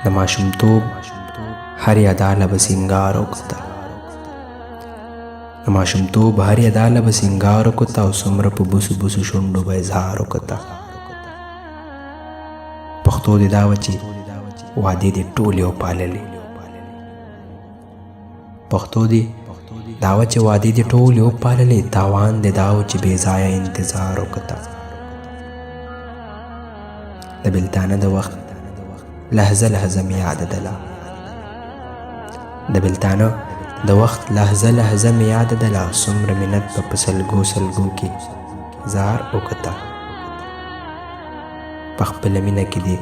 د ماشومتوب هرې ادا له به سینګار وکړه، د ماشومتوب هرې ادا له به سینګار وکړه او څومره په بوسو بوسو شونډو به اظهار وکړه. پښتو دې دا وه چې وعدې دې ټولې وپاللې، پښتو دې دا وه چې وعدې دې ټولې وپاللې، تاوان دې دا و چې بې ځایه انتظار وکړه. د بېلتانه د وخت لحظه لحظه مې یاده دله، د بېلتانه د وخت لحظه لحظه مې یاده دله، څومره منت به په سلګو سلګو کې زار وکړه. په خپله مینه کې دې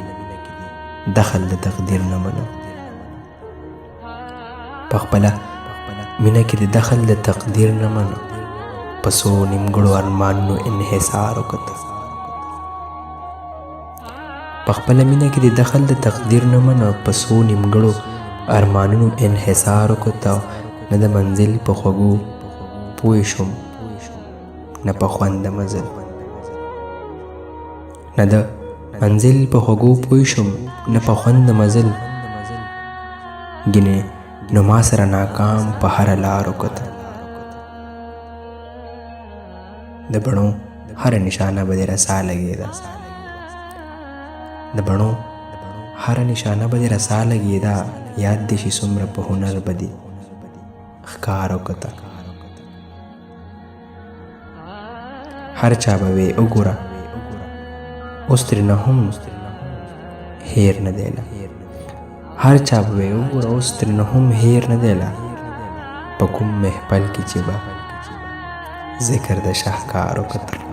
دخل د تقدیر نه منم، په خپله مینه کې د دخل د تقدیر نه منم، په څو نیمګړو ارمانونو انحصار وکړه. په خپله مینه کې د دخل د تقدیر نه منم، په څو نیمګړو ارمانونو انحصار وکړه. نه د منزل په خوږو پوه شوم نه په خوند د مزل، نه د منزل په خوږو پوه شوم نه په خوند د مزل، ګینې نو ما سره ناکام په هره لار وکړه. د بڼو هره نشانه به دې رسا لګېده، د بڼو هره نشانه به دې رسا لګېده، یاد دې شي څومره په هنر به دې ښکار وکړه. هر چا به وې وګوره اوس ترې نه هم هیر نه دی له، هر چا به وې وګوره اوس ترې نه هم هیر نه دی له، په کوم محفل کې چې به ذکر د شاهکار وکړه.